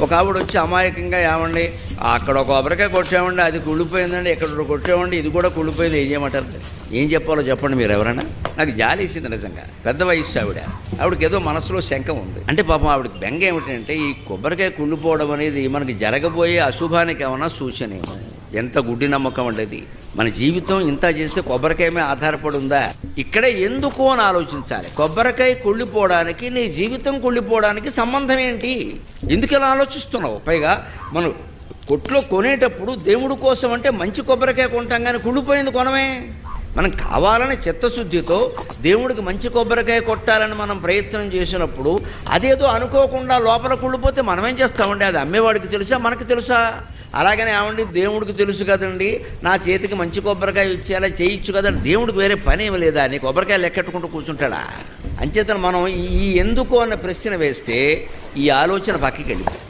ఒక ఆవిడ వచ్చి అమాయకంగా ఏమండి అక్కడ ఒక కొబ్బరికాయ కొట్టామండి, అది కుళ్ళిపోయిందండి, ఇక్కడ కొట్టామండి, ఇది కూడా కుళ్ళిపోయింది, ఏం చేయమంటారు? ఏం చెప్పాలో చెప్పండి మీరు ఎవరైనా. నాకు జాలేసింది నిజంగా. పెద్ద వయస్సు ఆవిడకి ఏదో మనసులో శంక ఉంది. అంటే పాపం ఆవిడకి బెంగ ఏమిటంటే ఈ కొబ్బరికాయ కుళ్ళిపోవడం అనేది మనకి జరగబోయే అశుభానికి ఏమన్నా సూచనేమో. ఎంత గుడ్డి నమ్మకం అండి. మన జీవితం ఇంత చేస్తే కొబ్బరికాయ మీద ఆధారపడి ఉందా? ఇక్కడే ఎందుకు అని ఆలోచించాలి. కొబ్బరికాయ కుళ్ళిపోవడానికి నీ జీవితం కుళ్ళిపోవడానికి సంబంధం ఏంటి? ఎందుకు ఇలా ఆలోచిస్తున్నావు? పైగా మనం కొట్లో కొనేటప్పుడు దేవుడి కోసం అంటే మంచి కొబ్బరికాయ కొంటాం, కానీ కుళ్ళిపోయింది కొనమే. మనం కావాలని చిత్తశుద్ధితో దేవుడికి మంచి కొబ్బరికాయ కొట్టాలని మనం ప్రయత్నం చేసినప్పుడు అదేదో అనుకోకుండా లోపల కుళ్ళిపోతే మనం ఏం చేస్తామండి? అది అమ్మేవాడికి తెలుసా, మనకు తెలుసా? అలాగనే ఏమండి, దేవుడికి తెలుసు కదండి, నా చేతికి మంచి కొబ్బరికాయ ఇచ్చేలా చేయొచ్చు కదండి, దేవుడికి వేరే పని ఏమి లేదా? నీ కొబ్బరికాయ లెక్కెట్టుకుంటూ కూర్చుంటాడా? అంచేతను మనం ఈ ఎందుకు అన్న ప్రశ్న వేస్తే ఈ ఆలోచన పక్కకి వెళ్ళిపోతుంది.